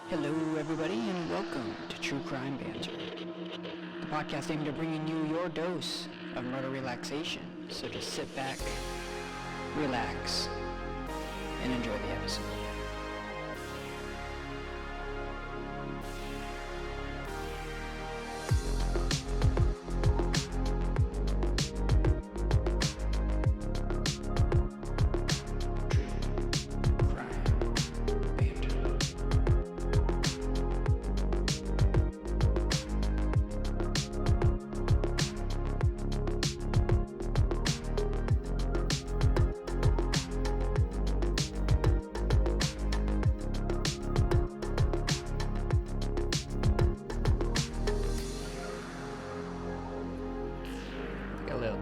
Hello, everybody, and welcome to True Crime Banter, the podcast aimed at bringing you your dose of murder relaxation. So just sit back, relax, and enjoy the episode.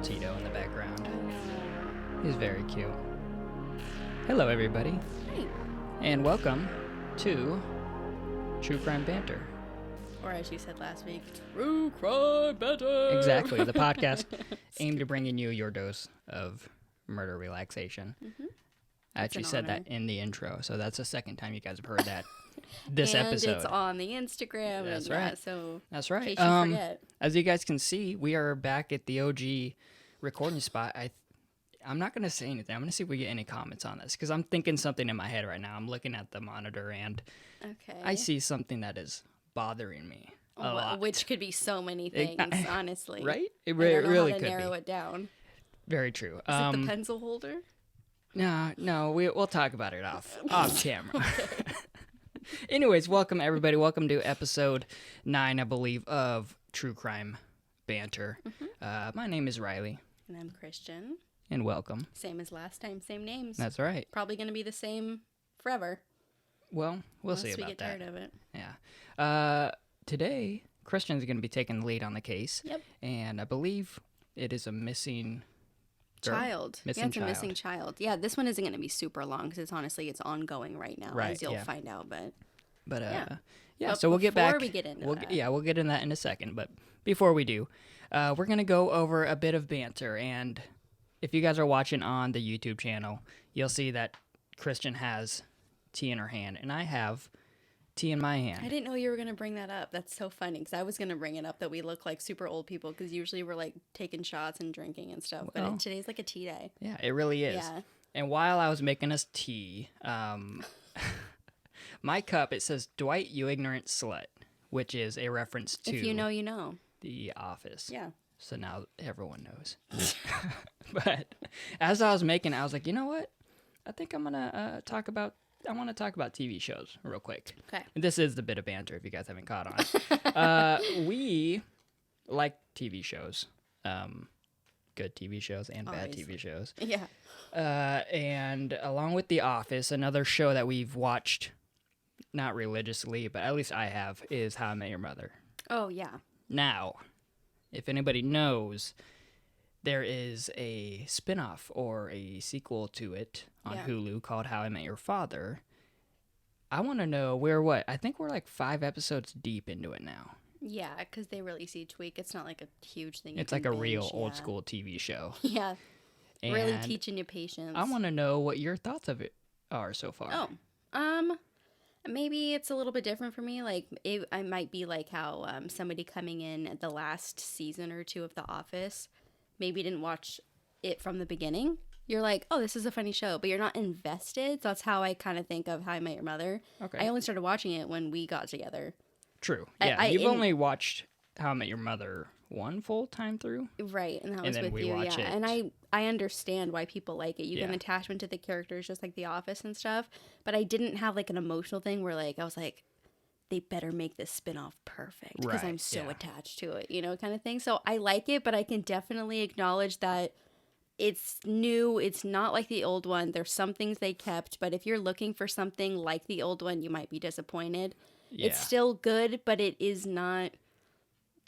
Tito in the background. He's very cute. Hello, everybody. Hey. And welcome to True Crime Banter. Or as you said last week, True Crime Banter. Exactly. The podcast aimed at bringing you your dose of murder relaxation. Mm-hmm. I actually said that in the intro, so that's the second time you guys have heard that this episode. And it's on the Instagram. That's and right. Yeah, so that's right. In case you forget. As you guys can see, we are back at the OG recording spot. I'm not going to say anything. I'm going to see if we get any comments on this, because I'm thinking something in my head right now. I'm looking at the monitor, and I see something that is bothering me a lot. Which could be so many things, honestly. Right? It really could be. Narrow it down. Very true. Is it the pencil holder? No, we'll talk about it off camera. Anyways, welcome everybody. Welcome to episode 9, I believe, of True Crime Banter. Mm-hmm. My name is Riley. And I'm Christian. And welcome. Same as last time, same names. That's right. Probably going to be the same forever. Well, we'll see about that. Unless we get tired of it. Yeah. Today, Christian's going to be taking the lead on the case. Yep. And I believe it is a missing child. It's a missing child. Yeah, this one isn't going to be super long because it's ongoing right now, as you'll find out. But so we'll get back. Before we get into that. We'll get in that in a second. But before we do, we're going to go over a bit of banter. And if you guys are watching on the YouTube channel, you'll see that Christian has tea in her hand, and I have tea in my hand. I didn't know you were going to bring that up. That's so funny, because I was going to bring it up that we look like super old people, because usually we're like taking shots and drinking and stuff. But today's like a tea day. Yeah, it really is. Yeah. And while I was making us tea, my cup, it says, "Dwight, you ignorant slut," which is a reference to... If you know, you know. The Office. Yeah. So now everyone knows. But as I was making it, I was like, you know what? I think I'm going to talk about TV shows real quick. Okay. And this is the bit of banter, if you guys haven't caught on. We like TV shows. Good TV shows and bad TV shows. Yeah. And along with The Office, another show that we've watched, not religiously, but at least I have, is How I Met Your Mother. Oh, yeah. Now, if anybody knows, there is a spinoff or a sequel to it on Hulu called How I Met Your Father. I want to know I think we're like 5 episodes deep into it now. Yeah, because they release each week. It's not like a huge thing. It's like a real old school TV show. Yeah. And really teaching you patience. I want to know what your thoughts of it are so far. Maybe it's a little bit different for me. Like, I might be like how somebody coming in at the last season or 2 of The Office maybe didn't watch it from the beginning. You're like, oh, this is a funny show, but you're not invested. So that's how I kind of think of How I Met Your Mother. Okay. I only started watching it when we got together. True. Yeah, you've only watched How I Met Your Mother one full time through. Right, and that was with you, yeah. And I understand why people like it. You get an attachment to the characters just like The Office and stuff, but I didn't have like an emotional thing where like I was like, they better make this spinoff perfect because I'm so attached to it, kind of thing. So I like it, but I can definitely acknowledge that it's new. It's not like the old one. There's some things they kept, but if you're looking for something like the old one, you might be disappointed. Yeah. It's still good, but it is not.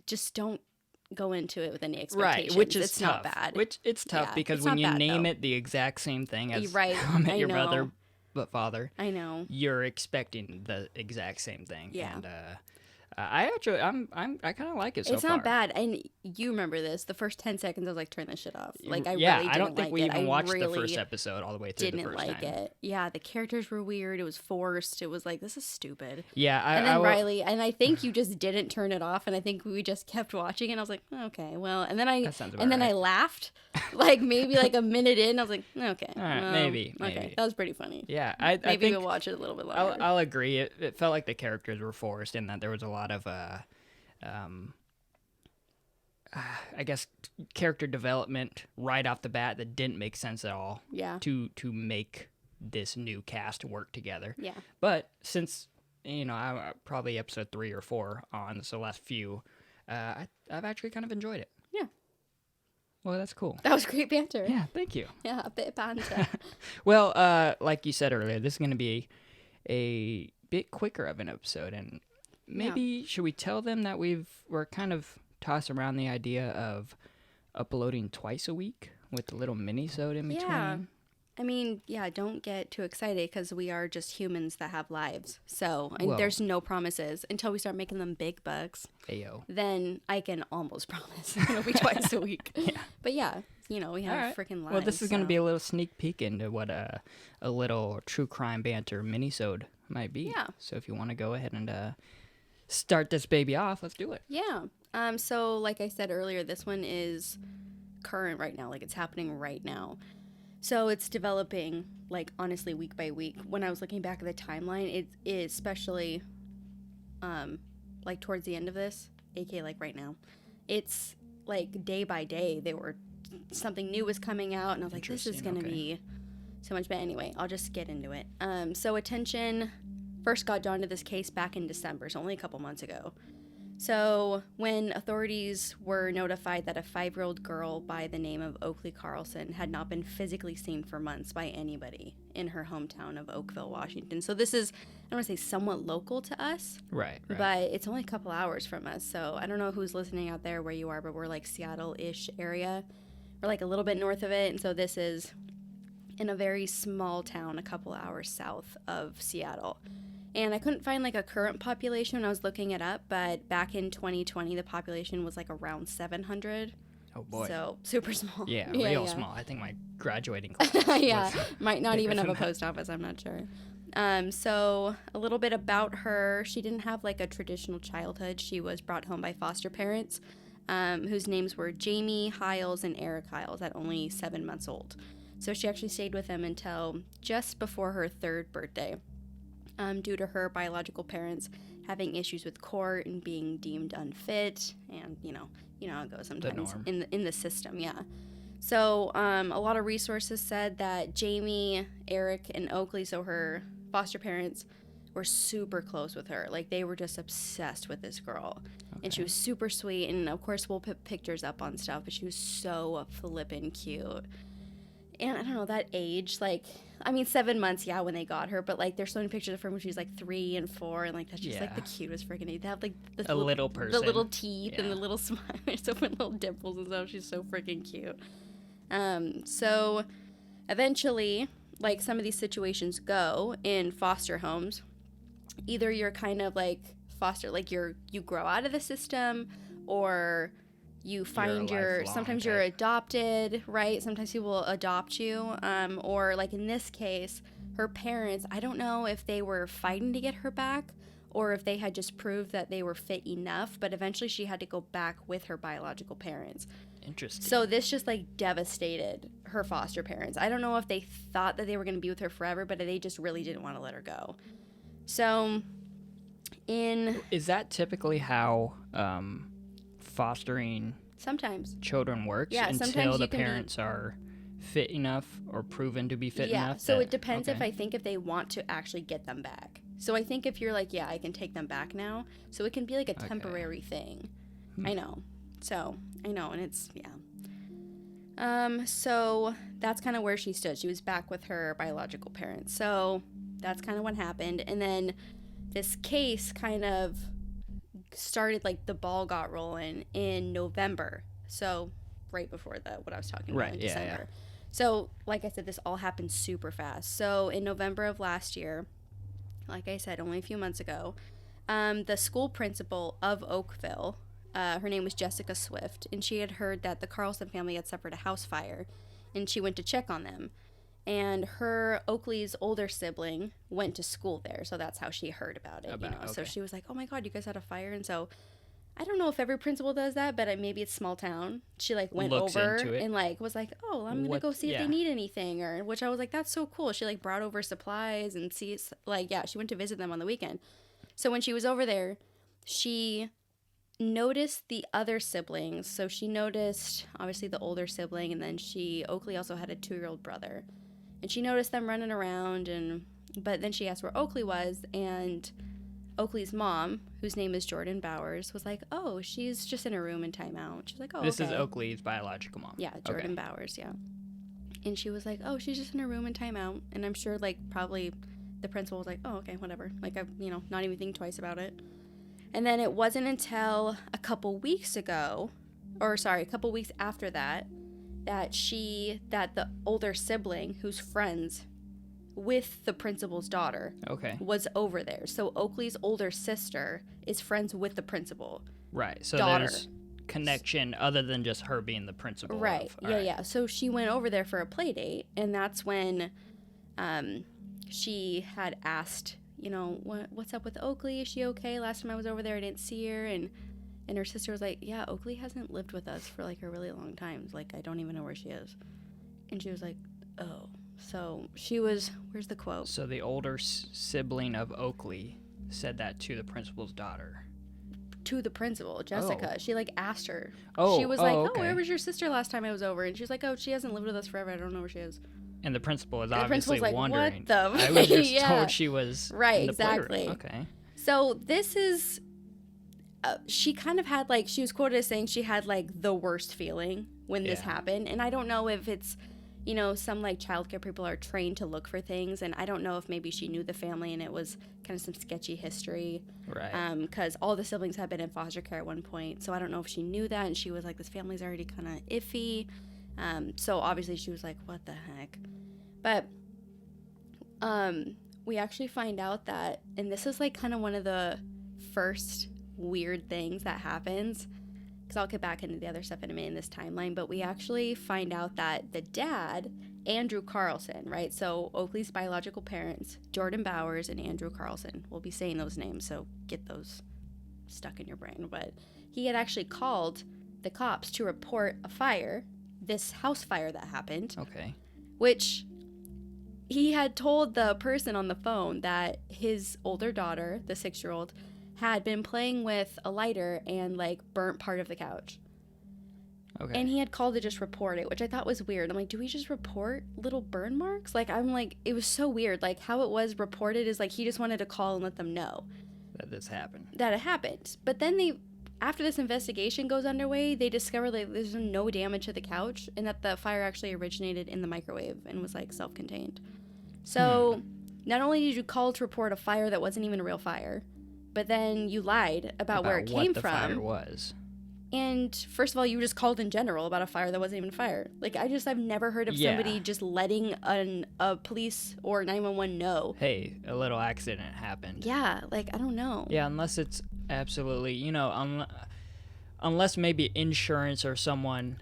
Just don't go into it with any expectations. Right, which is it's tough. Not bad. Which it's tough because when you name it the exact same thing as How I Met Your Mother but Father, I know you're expecting the exact same thing. Yeah. And I kind of like it so far. It's not bad, and you remember this. The first 10 seconds, I was like, turn this shit off. Like, I really didn't I don't think we even watched the first episode all the way through the first time. Didn't like it. Yeah, the characters were weird. It was forced. It was like, this is stupid. Yeah, and then Riley, and I think you just didn't turn it off, and I think we just kept watching, and I was like, okay, well, and then I laughed, like maybe like a minute in, I was like, okay, all right, maybe. Okay, that was pretty funny. Yeah, maybe we'll watch it a little bit longer. I'll agree. It felt like the characters were forced, in that there was a lot of I guess character development right off the bat that didn't make sense at all. Yeah. To make this new cast work together. Yeah. But since I'm probably episode 3 or 4 on, so last few, I've actually kind of enjoyed it. Yeah. Well, that's cool. That was great banter. Yeah, thank you. Yeah, a bit of banter. Well, like you said earlier, this is going to be a bit quicker of an episode, and maybe should we tell them that we're kind of tossing around the idea of uploading twice a week with a little mini-sode in between? Yeah. I mean, don't get too excited because we are just humans that have lives. So there's no promises until we start making them big bucks. Ayo. Then I can almost promise it'll be twice a week. Yeah. But we have freaking lives. Well, this is going to be a little sneak peek into what a little true crime banter mini-sode might be. Yeah. So if you want to go ahead and start this baby off, let's do it. Yeah. So like I said earlier, this one is current right now. Like, it's happening right now. So it's developing, like, honestly, week by week. When I was looking back at the timeline, it is especially, like, towards the end of this, aka, like, right now, it's, like, day by day, something new was coming out, and I was like, this is going to be so much better. Anyway, I'll just get into it. So attention first got drawn to this case back in December, so only a couple months ago. So when authorities were notified that a 5-year-old girl by the name of Oakley Carlson had not been physically seen for months by anybody in her hometown of Oakville, Washington. So this is, I don't want to say somewhat local to us. Right. But it's only a couple hours from us. So I don't know who's listening out there where you are, but we're like Seattle-ish area. We're like a little bit north of it. And so this is in a very small town a couple hours south of Seattle. And I couldn't find, like, a current population when I was looking it up, but back in 2020, the population was, like, around 700. Oh, boy. So, super small. Yeah, real small. I think my graduating class might not even have a post office, I'm not sure. So, a little bit about her. She didn't have, like, a traditional childhood. She was brought home by foster parents, whose names were Jamie Hiles and Eric Hiles, at only 7 months old. So, she actually stayed with them until just before her 3rd birthday. Due to her biological parents having issues with court and being deemed unfit, and you know how it goes sometimes in the system. Yeah. So a lot of resources said that Jamie, Eric, and Oakley, so her foster parents, were super close with her. Like, they were just obsessed with this girl, and she was super sweet. And of course, we'll put pictures up on stuff, but she was so flippin' cute. And I don't know, that age, like, I mean, 7 months, when they got her, but, like, there's so many pictures of her when she was, like, 3 and 4, and, like, that's just, like, the cutest freaking age. They have, like, the little person. The little teeth and the little smile. So many little dimples and stuff. She's so freaking cute. So, eventually, like, some of these situations go in foster homes. Either you're kind of, like, you grow out of the system, or you find sometimes you're adopted, right? Sometimes people will adopt you. Or like in this case, her parents, I don't know if they were fighting to get her back or if they had just proved that they were fit enough, but eventually she had to go back with her biological parents. Interesting. So this just like devastated her foster parents. I don't know if they thought that they were going to be with her forever, but they just really didn't want to let her go. So is that typically how fostering sometimes children works, until the parents are fit enough or proven to be fit enough? So it depends if they want to actually get them back. So I think if you're like, I can take them back now, so it can be like a temporary thing. I know. So I know, and it's so that's kind of where she stood. She was back with her biological parents. So that's kind of what happened. And then this case kind of started, like, the ball got rolling in November, so right before what I was talking about in December. So like I said, this all happened super fast. So in November of last year, like I said, only a few months ago, The school principal of Oakville, her name was Jessica Swift, and she had heard that the Carlson family had suffered a house fire, and she went to check on them. And her Oakley's older sibling went to school there, so that's how she heard about it. Okay. So she was like, "Oh my God, you guys had a fire!" And so I don't know if every principal does that, but maybe it's small town. She like went over and like was like, "Oh, I'm gonna go see if they need anything," or which I was like, "That's so cool." She like brought over supplies and she went to visit them on the weekend. So when she was over there, she noticed the other siblings. So she noticed obviously the older sibling, and then Oakley also had a 2-year-old brother. And she noticed them running around, but then she asked where Oakley was, and Oakley's mom, whose name is Jordan Bowers, was like, "Oh, she's just in her room in timeout." She's like, "Oh, This is Oakley's biological mom. Yeah, Jordan Bowers, yeah. And she was like, "Oh, she's just in her room in timeout." And I'm sure, like, probably the principal was like, "Oh, okay, whatever." Like, not even thinking twice about it. And then it wasn't until a couple weeks after that, that the older sibling, who's friends with the principal's daughter, was over there. So Oakley's older sister is friends with the principal. Right. So daughter. There's connection other than just her being the principal. Right. Yeah. So she went over there for a play date, and that's when she had asked, what's up with Oakley? Is she okay? Last time I was over there, I didn't see her. And her sister was like, "Yeah, Oakley hasn't lived with us for, like, a really long time. Like, I don't even know where she is." And she was like, "Oh." So she was, where's the quote? So the older sibling of Oakley said that to the principal's daughter. To the principal, Jessica. Oh. She, like, asked her. Oh, she was like, okay. "Oh, where was your sister last time I was over?" And she was like, "Oh, she hasn't lived with us forever. I don't know where she is." And the principal is obviously like, wondering. What the? I was just told she was right, in the exactly. playroom. Okay. So this is, she kind of had, like, she was quoted as saying she had, like, the worst feeling when this happened. And I don't know if it's, some, like, childcare people are trained to look for things. And I don't know if maybe she knew the family and it was kind of some sketchy history. Right. Because all the siblings had been in foster care at one point. So I don't know if she knew that. And she was like, this family's already kind of iffy. So obviously she was like, what the heck? But we actually find out that, and this is, like, kind of one of the first weird things that happens, because I'll get back into the other stuff in a minute in this timeline, but we actually find out that the dad, Andrew Carlson, right? So Oakley's biological parents, Jordan Bowers and Andrew Carlson. We'll be saying those names, so get those stuck in your brain. But he had actually called the cops to report a fire, this house fire that happened. Okay. Which he had told the person on the phone that his older daughter, the 6-year-old, had been playing with a lighter and, like, burnt part of the couch. Okay. And he had called to just report it, which I thought was weird. I'm like, do we just report little burn marks? Like, I'm like, it was so weird. Like, how it was reported is, like, he just wanted to call and let them know that this happened. That it happened. But then after this investigation goes underway, they discover that there's no damage to the couch and that the fire actually originated in the microwave and was, like, self-contained. So not only did you call to report a fire that wasn't even a real fire, but then you lied about where it came from. What the fire was. And first of all, you just called in general about a fire that wasn't even a fire. Like, I've never heard of somebody just letting a police or 911 know. Hey, a little accident happened. Yeah, like, I don't know. Yeah, unless it's absolutely, unless maybe insurance or someone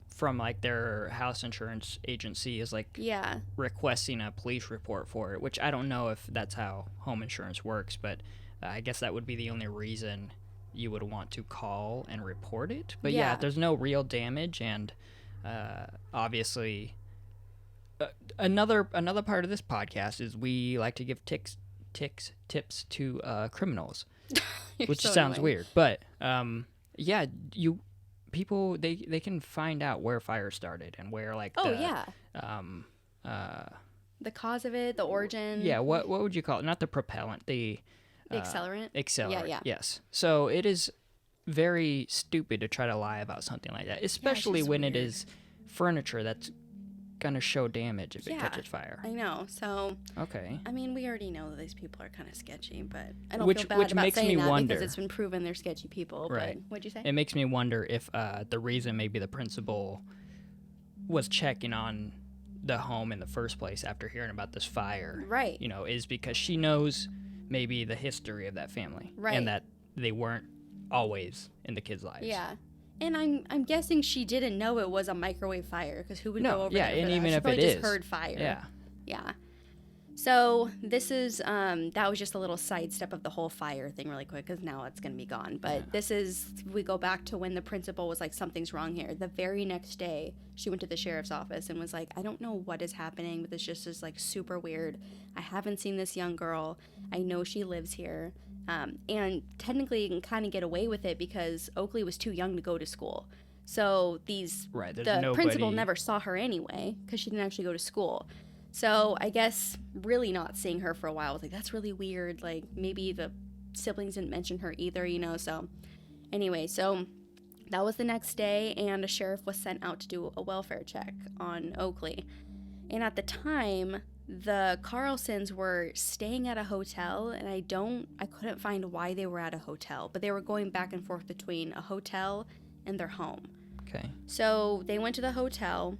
from, like, their house insurance agency is, like, requesting a police report for it, which I don't know if that's how home insurance works, but I guess that would be the only reason you would want to call and report it. But yeah, if there's no real damage, and obviously another part of this podcast is we like to give tips to criminals, which so sounds weird, but people they can find out where fire started and where, like, the cause of it, the origin. Yeah, what would you call it? Not the propellant, the accelerant. Accelerant. Yeah. Yes. So it is very stupid to try to lie about something like that, especially when it is furniture that's gonna show damage if it catches fire. I know. So okay. I mean, we already know that these people are kind of sketchy, but I don't feel bad about saying that because it's been proven they're sketchy people. Right. But what'd you say? It makes me wonder if the reason maybe the principal was checking on the home in the first place after hearing about this fire, right? Is because she knows maybe the history of that family. Right. And that they weren't always in the kids' lives. Yeah. And I'm guessing she didn't know it was a microwave fire, because who would go over there for and that? even She if probably it just is. heard fire. Yeah. Yeah. So this is, that was just a little sidestep of the whole fire thing really quick, because now it's going to be gone. But this is, we go back to when the principal was like, something's wrong here. The very next day, she went to the sheriff's office and was like, I don't know what is happening, but this just is like super weird. I haven't seen this young girl. I know she lives here. And technically you can kind of get away with it because Oakley was too young to go to school. So the principal never saw her anyway, because she didn't actually go to school. So I guess really not seeing her for a while was like, that's really weird. Like, maybe the siblings didn't mention her either, you know? So anyway, so that was the next day, and a sheriff was sent out to do a welfare check on Oakley. And at the time, the Carlsons were staying at a hotel, and I couldn't find why they were at a hotel, but they were going back and forth between a hotel and their home. Okay. So they went to the hotel,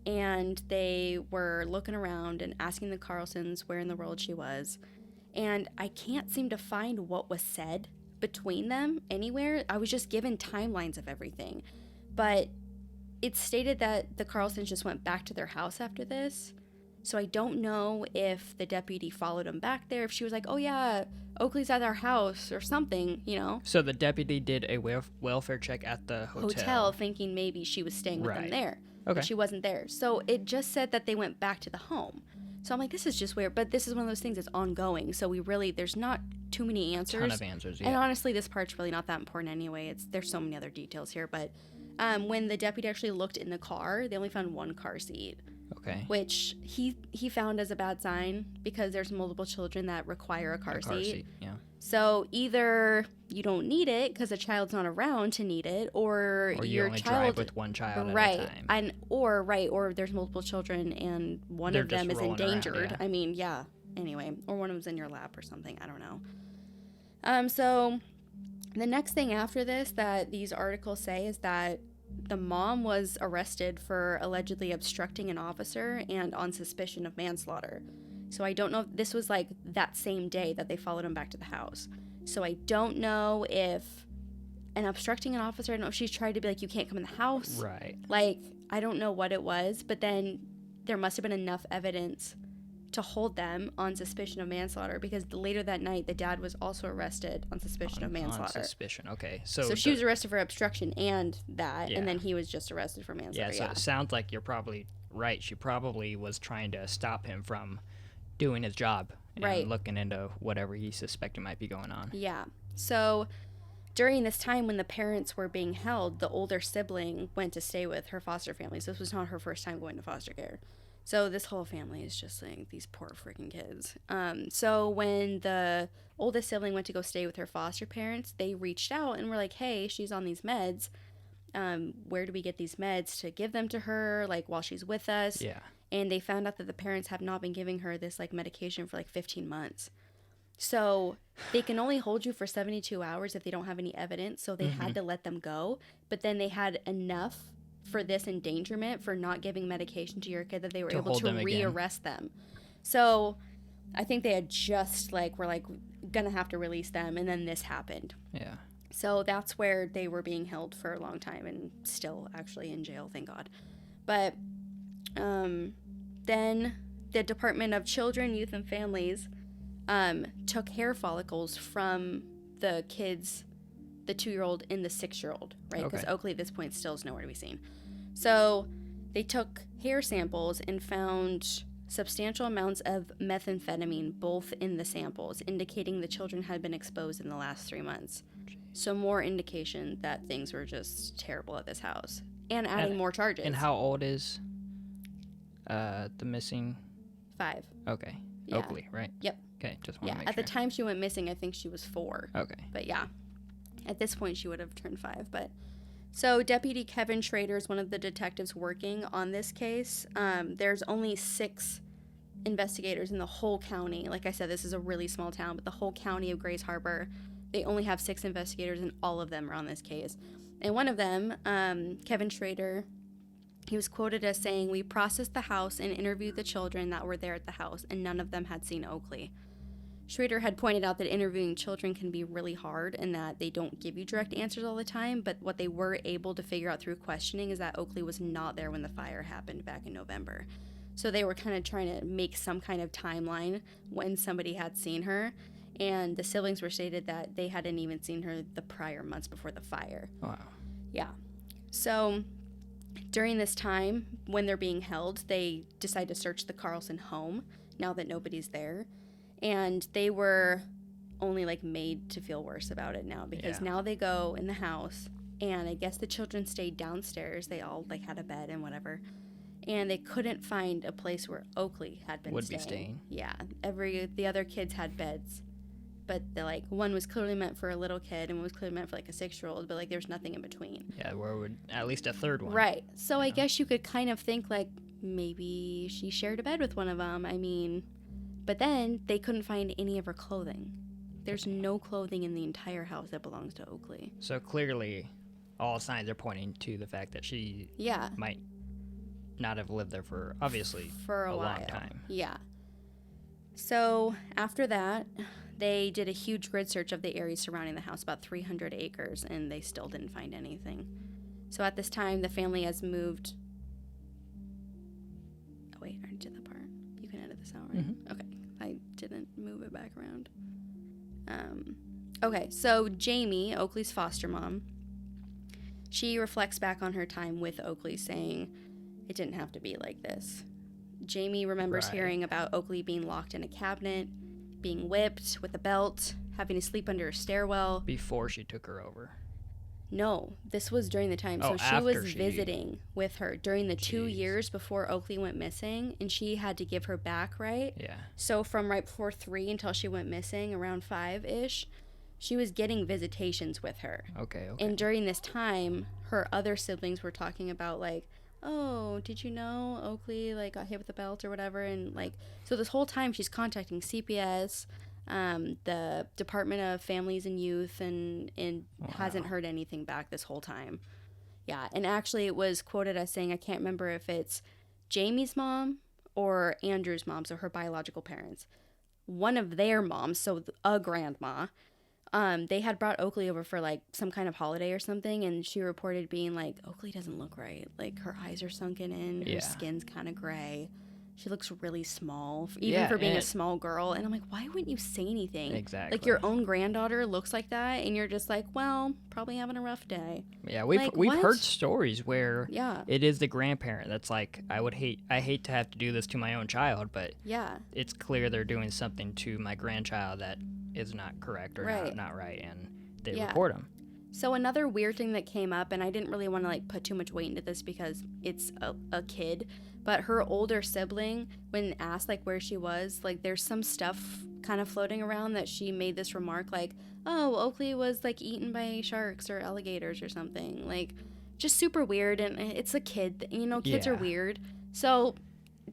and they were looking around and asking the Carlsons where in the world she was. And I can't seem to find what was said between them anywhere. I was just given timelines of everything. But it stated that the Carlsons just went back to their house after this. So I don't know if the deputy followed them back there, if she was like, oh yeah, Oakley's at our house or something, you know? So the deputy did a welfare check at the hotel. Thinking maybe she was staying with them there. Okay. But she wasn't there. So it just said that they went back to the home. So I'm like, this is just weird. But this is one of those things that's ongoing. So there's not too many answers. Ton of answers, yeah. And honestly, this part's really not that important anyway. There's so many other details here. But when the deputy actually looked in the car, they only found one car seat. Okay. Which he found as a bad sign, because there's multiple children that require a car seat. Yeah. So either you don't need it because a child's not around to need it, or you your only child drive with one child right, at a time. or there's multiple children and one of them is endangered. Around, yeah. I mean, yeah. Anyway, or one of them's in your lap or something. I don't know. So the next thing after this that these articles say is that the mom was arrested for allegedly obstructing an officer and on suspicion of manslaughter. So I don't know if this was like that same day that they followed him back to the house. So I don't know if obstructing an officer, I don't know if she's tried to be like, you can't come in the house. Right. Like, I don't know what it was, but then there must have been enough evidence to hold them on suspicion of manslaughter, because later that night, the dad was also arrested on suspicion of manslaughter. On suspicion, okay. So she was arrested for obstruction and that, and then he was just arrested for manslaughter. Yeah, so it sounds like you're probably right. She probably was trying to stop him from doing his job and looking into whatever he suspected might be going on. Yeah. So during this time when the parents were being held, the older sibling went to stay with her foster family. So this was not her first time going to foster care. So this whole family is just like, these poor freaking kids. So when the oldest sibling went to go stay with her foster parents, they reached out and were like, hey, she's on these meds. Where do we get these meds to give them to her, like, while she's with us? Yeah. And they found out that the parents have not been giving her this, like, medication for, like, 15 months. So they can only hold you for 72 hours if they don't have any evidence. So they had to let them go. But then they had enough for this endangerment for not giving medication to your kid that they were able to rearrest them. So I think they had just, like, were, like, gonna have to release them. And then this happened. Yeah. So that's where they were being held for a long time and still actually in jail, thank God. But then the Department of Children, Youth, and Families took hair follicles from the kids, the 2-year-old and the 6-year-old, right? Because Oakley at this point still is nowhere to be seen. So they took hair samples and found substantial amounts of methamphetamine both in the samples, indicating the children had been exposed in the last 3 months. So more indication that things were just terrible at this house. And adding more charges. And how old is the missing? 5. Okay. Yeah. Oakley, right? Yep. Okay, just want to make sure. At the time she went missing, I think she was 4. Okay. But yeah, at this point she would have turned 5. But so Deputy Kevin Schrader is one of the detectives working on this case. There's only 6 investigators in the whole county. Like I said, this is a really small town, but the whole county of Grays Harbor, they only have 6 investigators, and all of them are on this case. And one of them, Kevin Schrader, he was quoted as saying, "We processed the house and interviewed the children that were there at the house, and none of them had seen Oakley." Schrader had pointed out that interviewing children can be really hard and that they don't give you direct answers all the time, but what they were able to figure out through questioning is that Oakley was not there when the fire happened back in November. So they were kind of trying to make some kind of timeline when somebody had seen her, and the siblings were stated that they hadn't even seen her the prior months before the fire. Wow. Yeah. So during this time, when they're being held, they decide to search the Carlson home now that nobody's there. And they were only, like, made to feel worse about it now because now they go in the house, and I guess the children stayed downstairs. They all, like, had a bed and whatever. And they couldn't find a place where Oakley had been staying. Yeah. The other kids had beds. But, like, one was clearly meant for a little kid and one was clearly meant for, like, a 6-year-old. But, like, there's nothing in between. Yeah, where would at least a third one. Right. So I guess you could kind of think, like, maybe she shared a bed with one of them. I mean... But then they couldn't find any of her clothing. There's no clothing in the entire house that belongs to Oakley. So clearly, all signs are pointing to the fact that she might not have lived there for, obviously, for a long time. Yeah. So after that, they did a huge grid search of the area surrounding the house, about 300 acres, and they still didn't find anything. So at this time, the family has moved... Oh, wait, I did the part. You can edit this out, right? Mm-hmm. Okay. I didn't move it back around. Okay, so Jamie, Oakley's foster mom, she reflects back on her time with Oakley, saying it didn't have to be like this. Jamie remembers hearing about Oakley being locked in a cabinet, being whipped with a belt, having to sleep under a stairwell. Before she took her over. No, this was during the time. So she was visiting with her during the 2 years before Oakley went missing, and she had to give her back, right? Yeah. So from right before 3 until she went missing, around 5-ish, she was getting visitations with her. Okay. And during this time, her other siblings were talking about, like, oh, did you know Oakley, like, got hit with a belt or whatever? And, like, so this whole time she's contacting CPS, the Department of Families and Youth, and hasn't heard anything back this whole time. Yeah, and actually it was quoted as saying, I can't remember if it's Jamie's mom or Andrew's mom, so her biological parents. One of their moms, so a grandma, they had brought Oakley over for, like, some kind of holiday or something, and she reported being like, Oakley doesn't look right. Like, her eyes are sunken in, her skin's kind of gray. She looks really small, even for being a small girl. And I'm like, why wouldn't you say anything? Exactly. Like, your own granddaughter looks like that, and you're just like, well, probably having a rough day. Yeah, we've heard stories where it is the grandparent that's like, I hate to have to do this to my own child, but it's clear they're doing something to my grandchild that is not correct or not right, and they report them. So another weird thing that came up, and I didn't really want to, like, put too much weight into this because it's a kid, but her older sibling, when asked, like, where she was, like, there's some stuff kind of floating around that she made this remark, like, oh, Oakley was, like, eaten by sharks or alligators or something. Like, just super weird, and it's a kid. You know, kids are weird. So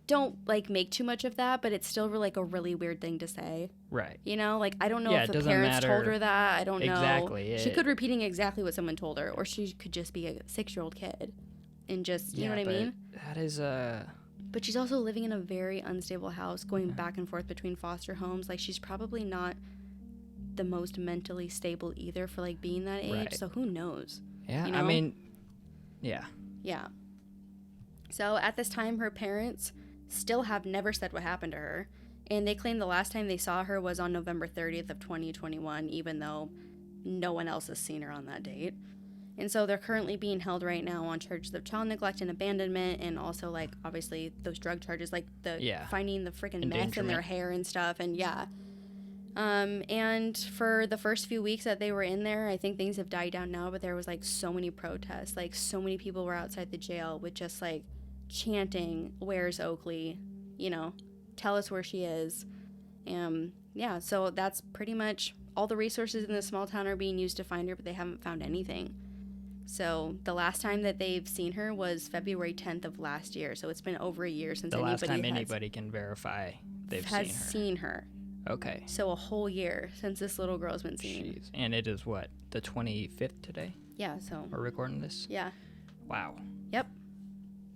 don't, like, make too much of that, but it's still, like, a really weird thing to say. Right. You know, like, I don't know if the parents told her that. I don't know. Exactly. She could repeating exactly what someone told her, or she could just be a 6-year-old kid. And just, you know what I mean? That is But she's also living in a very unstable house, going back and forth between foster homes. Like, she's probably not the most mentally stable either for, like, being that age. Right. So who knows? Yeah, you know? I mean, yeah. Yeah. So at this time, her parents still have never said what happened to her. And they claim the last time they saw her was on November 30th of 2021, even though no one else has seen her on that date. And so they're currently being held right now on charges of child neglect and abandonment, and also, like, obviously those drug charges, like the finding the freaking meth in their hair and stuff. And and for the first few weeks that they were in there, I think things have died down now, but there was, like, so many protests. Like, so many people were outside the jail with just, like, chanting, where's Oakley? You know, tell us where she is. So that's pretty much all the resources in this small town are being used to find her, but they haven't found anything. So the last time that they've seen her was February 10th of last year. So it's been over a year since anybody can verify they've seen her. Okay. So a whole year since this little girl's been seen. Jeez. And it is what, the 25th today? Yeah, so we're recording this? Yeah. Wow. Yep.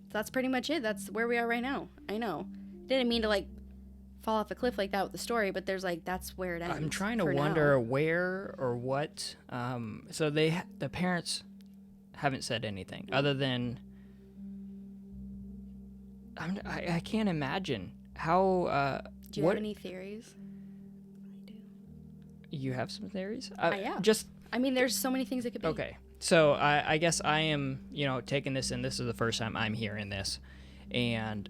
So that's pretty much it. That's where we are right now. I know. Didn't mean to, like, fall off a cliff like that with the story, but there's like, that's where it ends. I'm trying to wonder where or what. So the parents haven't said anything other than I can't imagine how. Do you have any theories? I do. You have some theories? Yeah. I mean, there's so many things it could be. Okay. So I guess I am, taking this in. This is the first time I'm hearing this. And,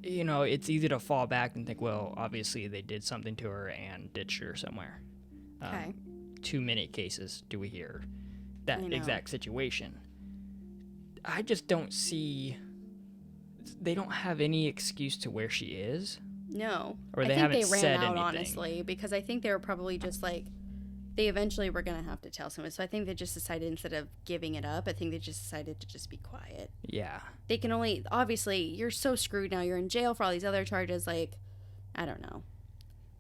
it's easy to fall back and think, well, obviously they did something to her and ditched her somewhere. Okay. Too many cases do we hear that exact situation. I just don't see... They don't have any excuse to where she is. No. Or they haven't said anything. I think they ran out, honestly, because I think they were probably just like... They eventually were going to have to tell someone. So I think they just decided, instead of giving it up, I think they just decided to just be quiet. Yeah. They can only... Obviously, you're so screwed now. You're in jail for all these other charges. Like, I don't know.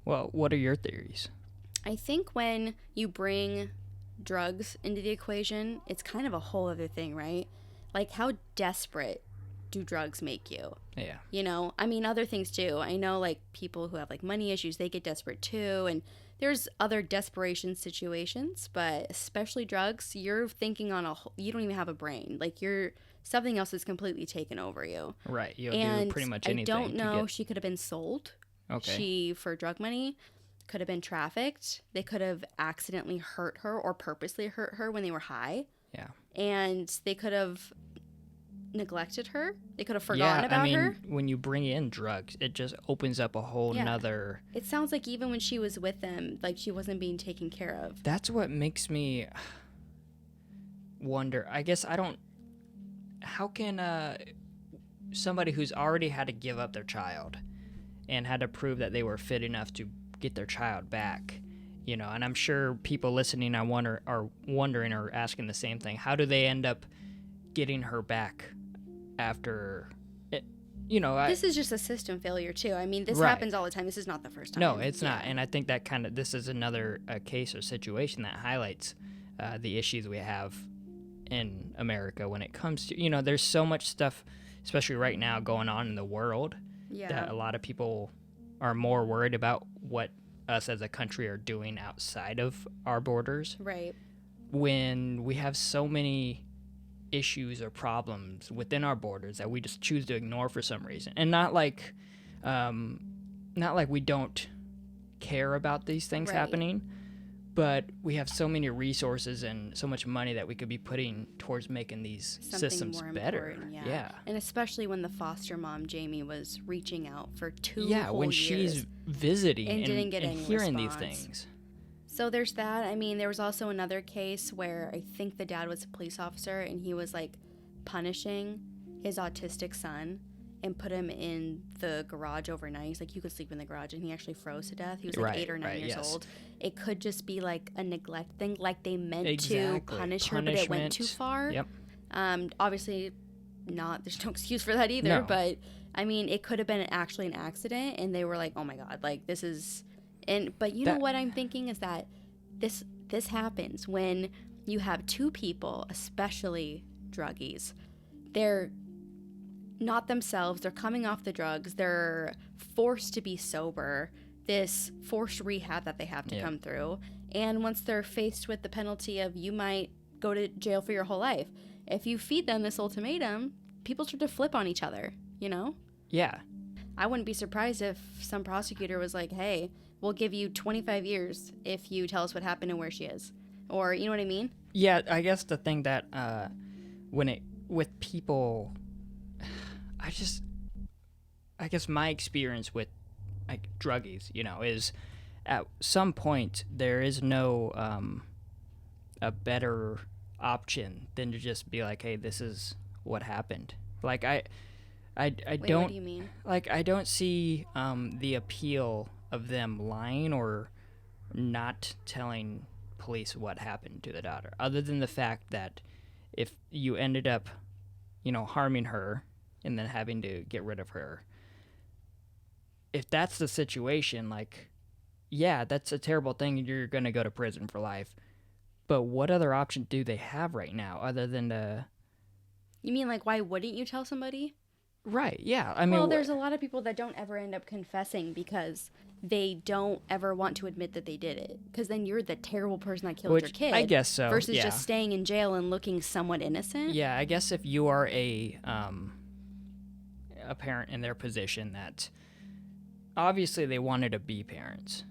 Well, what are your theories? I think when you bring drugs into the equation, it's kind of a whole other thing, right? Like, how desperate do drugs make you? Yeah. I mean, other things too. I know, like, people who have, like, money issues, they get desperate too. And there's other desperation situations, but especially drugs, you're thinking on you don't even have a brain. Like, something else is completely taken over you. Right. You'll do pretty much anything. I don't know. She could have been sold. Okay. For drug money, could have been trafficked. They could have accidentally hurt her or purposely hurt her when they were high. Yeah. And they could have neglected her. They could have forgotten about her. When you bring in drugs, it just opens up a whole nother... It sounds like even when she was with them, like, she wasn't being taken care of. That's what makes me wonder. I guess I don't... How can somebody who's already had to give up their child and had to prove that they were fit enough to get their child back, and I'm sure people listening are wondering or asking the same thing. How do they end up getting her back after it? This is just a system failure too. I mean, this happens all the time. This is not the first time. No, it's not. And I think that this is another case or situation that highlights the issues we have in America when it comes to, there's so much stuff, especially right now, going on in the world that a lot of people are more worried about what us as a country are doing outside of our borders. Right. When we have so many issues or problems within our borders that we just choose to ignore for some reason. And not like we don't care about these things happening, but we have so many resources and so much money that we could be putting towards making these systems better. Yeah. And especially when the foster mom, Jamie, was reaching out for 2 whole years. When she's visiting and didn't get any hearing response. These things. So there's that. I mean, there was also another case where I think the dad was a police officer and he was, like, punishing his autistic son and put him in the garage overnight. He's like, you could sleep in the garage, and he actually froze to death. He was like 8 or 9 years old. It could just be like a neglect thing, like they meant to punish her, but it went too far. Yep. Obviously, there's no excuse for that either. No. But I mean, it could have been actually an accident, and they were like, oh my god, like this is. But you know what I'm thinking is that this happens when you have 2 people, especially druggies. They're not themselves. They're coming off the drugs. They're forced to be sober. This forced rehab that they have to come through. And once they're faced with the penalty of you might go to jail for your whole life, if you feed them this ultimatum, people start to flip on each other, Yeah. I wouldn't be surprised if some prosecutor was like, hey, we'll give you 25 years if you tell us what happened and where she is. Or, you know what I mean? Yeah, I guess the thing that with people... I guess my experience with, like, druggies, is at some point there is no a better option than to just be like, hey, this is what happened. Like, I don't... What do you mean? Like, I don't see the appeal of them lying or not telling police what happened to the daughter, other than the fact that if you ended up, harming her and then having to get rid of her, if that's the situation, like, yeah, that's a terrible thing. You're going to go to prison for life. But what other option do they have right now other than to... You mean, like, why wouldn't you tell somebody? Right, yeah. I mean, well, there's a lot of people that don't ever end up confessing because they don't ever want to admit that they did it. Because then you're the terrible person that killed your kid. I guess so, versus just staying in jail and looking somewhat innocent. Yeah, I guess if you are a parent in their position that obviously they wanted to be parents,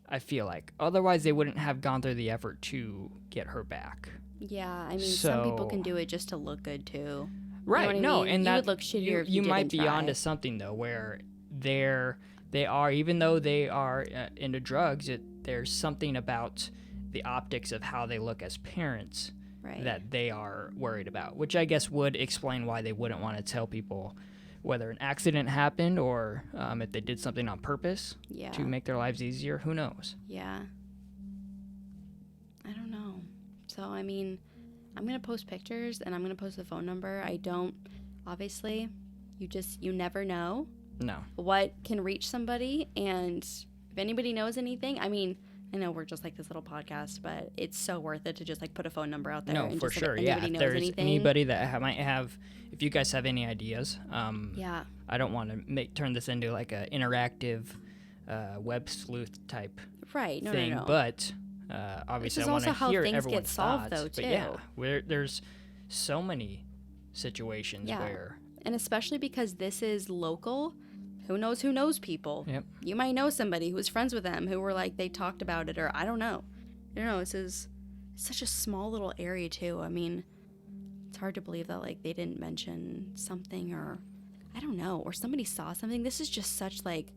I feel like. Otherwise, they wouldn't have gone through the effort to get her back. Yeah, I mean, some people can do it just to look good, too. Right, you know what I mean? and you would look shittier if you might be try. onto something, though, where they are, even though they are into drugs, there's something about the optics of how they look as parents that they are worried about, which I guess would explain why they wouldn't want to tell people whether an accident happened or if they did something on purpose to make their lives easier. Who knows? Yeah. I don't know. So, I mean, I'm going to post pictures and I'm going to post the phone number. I don't, obviously, you never know. No. What can reach somebody. And if anybody knows anything, I mean, I know we're just like this little podcast, but it's so worth it to just like put a phone number out there. No, and for just, sure. Like, yeah. If there's anybody that might have, if you guys have any ideas, I don't want to turn this into like an interactive web sleuth type thing. No. But obviously, I want to hear everyone's thoughts. Though, too. But yeah, there's so many situations where, and especially because this is local. Who knows people? Yep. You might know somebody who was friends with them who were like, they talked about it, or I don't know. You know, this is such a small little area, too. I mean, it's hard to believe that, like, they didn't mention something, or I don't know, or somebody saw something. This is just such, like,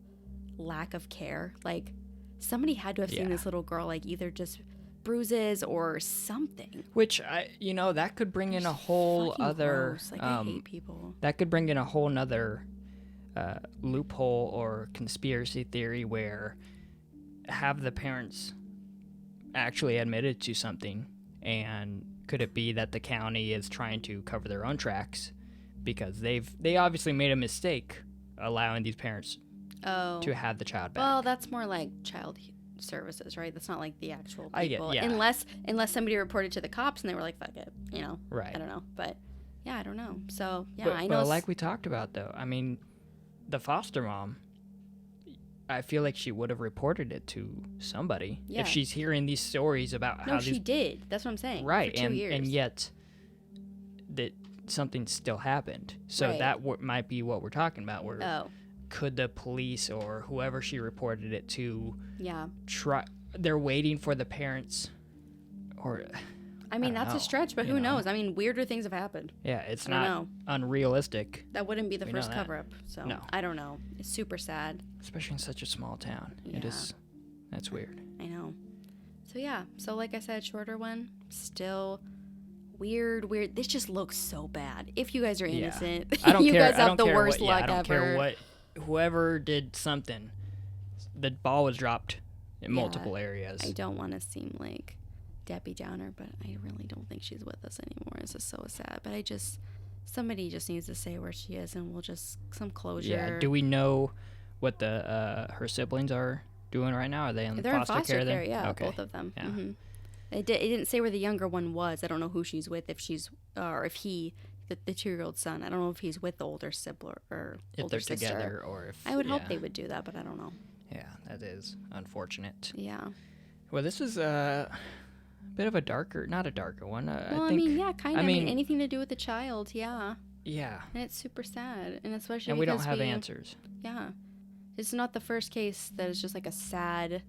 lack of care. Like, somebody had to have seen this little girl, like, either just bruises or something. Which, that could bring in a whole other... Gross. Like, I hate people. That could bring in a whole nother... loophole or conspiracy theory where have the parents actually admitted to something, and could it be that the county is trying to cover their own tracks because they obviously made a mistake allowing these parents to have the child back? Well, that's more like child services, right? That's not like the actual people. I get, unless somebody reported to the cops and they were like, fuck it, right. I don't know, but I don't know. So I know. But like we talked about, though, I mean, the foster mom, I feel like she would have reported it to somebody if she's hearing these stories about how she did. That's what I'm saying. Right, for 2 years. And yet that something still happened. So that might be what we're talking about. Where could the police or whoever she reported it to try? They're waiting for the parents, or. I mean, that's a stretch, but who knows? I mean, weirder things have happened. Yeah, it's not unrealistic. That wouldn't be the first cover-up, so I don't know. It's super sad. Especially in such a small town. Yeah. That's weird. I know. So like I said, shorter one, still weird. This just looks so bad. If you guys are innocent, I don't you care. guys have the worst luck ever. I don't care what, whoever did something, the ball was dropped in multiple areas. I don't want to seem like Debbie Downer, but I really don't think she's with us anymore. It's just so sad. But somebody just needs to say where she is, and we'll just some closure. Yeah. Do we know what her siblings are doing right now? Are they They're in foster care? Then? Yeah, okay. Both of them. Yeah. Mm-hmm. It didn't say where the younger one was. I don't know who she's with. If she's or if he, the 2-year-old son. I don't know if he's with the older sibling or if older they're sister. together, or if I would hope they would do that, but I don't know. Yeah, that is unfortunate. Yeah. Well, this is bit of not a darker one. Well, I mean, kind of. I mean, anything to do with the child, yeah. Yeah. And it's super sad, and especially because we don't have answers. Yeah. It's not the first case that is just like a sad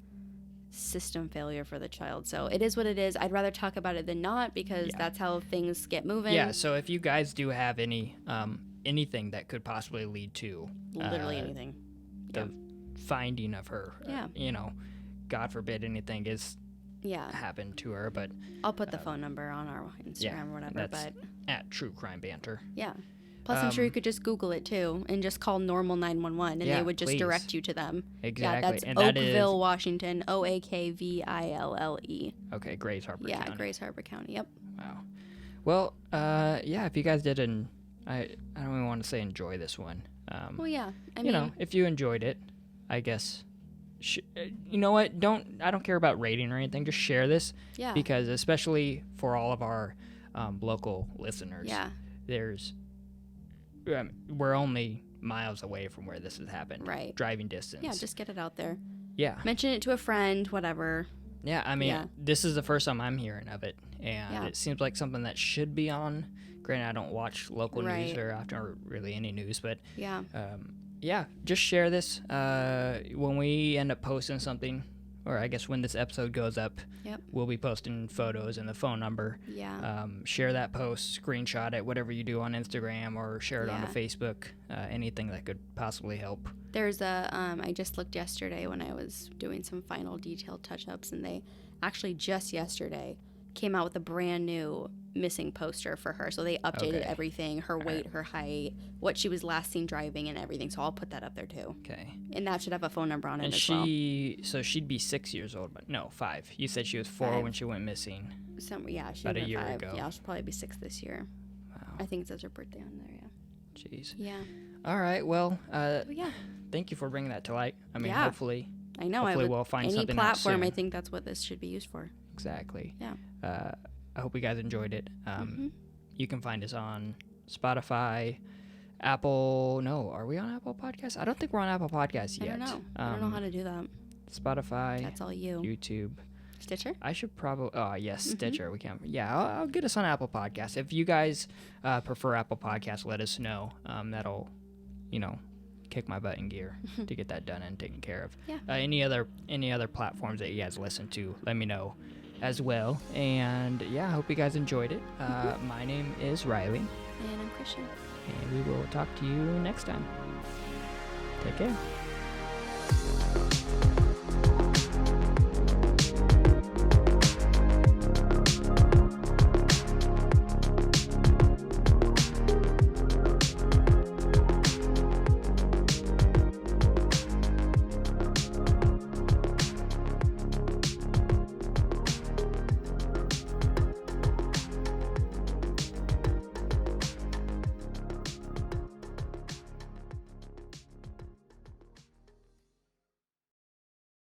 system failure for the child. So it is what it is. I'd rather talk about it than not, because that's how things get moving. Yeah, so if you guys do have anything that could possibly lead to literally anything. The finding of her, God forbid anything is happened to her, but I'll put the phone number on our Instagram or whatever. But at True Crime Banter. Yeah. Plus, I'm sure you could just Google it too and just call normal 911, and they would just direct you to them. Exactly. Yeah, that's and Oakville, Washington. Oakville. Okay, Grays Harbor County. Yeah, Grays Harbor County. Yep. Wow. Well, if you guys didn't, I don't even want to say enjoy this one. Well, yeah. I mean, if you enjoyed it, I guess. You know what? I don't care about rating or anything. Just share this. Yeah. Because especially for all of our local listeners. Yeah. There's we're only miles away from where this has happened. Right. Driving distance. Yeah, just get it out there. Yeah. Mention it to a friend, whatever. Yeah, I mean, this is the first time I'm hearing of it, and it seems like something that should be on. Granted, I don't watch local news or often really any news, but just share this. When we end up posting something, or I guess when this episode goes up, we'll be posting photos and the phone number. Yeah. Share that post, screenshot it, whatever you do on Instagram, or share it onto Facebook. Anything that could possibly help. There's I just looked yesterday when I was doing some final detailed touch-ups, and they actually just yesterday came out with a brand new missing poster for her. So they updated everything, her weight, her height, what she was last seen driving, and everything. So I'll put that up there too. Okay. And that should have a phone number on it as well. And so she'd be 6 years old, but no, 5. You said she was 4 when she went missing. She's about a year 5. ago. Yeah, she'll probably be 6 this year. Wow. I think it says her birthday on there. Yeah. Jeez. Yeah. All right. Well. Thank you for bringing that to light. I mean, hopefully. I know. Hopefully we'll find something any platform. out soon. I think that's what this should be used for. Exactly. Yeah. I hope you guys enjoyed it. You can find us on Spotify, Apple. No, are we on Apple Podcasts? I don't think we're on Apple Podcasts yet. I don't know. I don't know how to do that. Spotify. That's all you. YouTube. Stitcher? I should probably. Oh, yes, Stitcher. We can. Yeah, I'll get us on Apple Podcasts. If you guys prefer Apple Podcasts, let us know. That'll, kick my butt in gear to get that done and taken care of. Yeah. Any other platforms that you guys listen to, let me know as well. And I hope you guys enjoyed it. My name is Riley. And I'm Christian. And we will talk to you next time. Take care.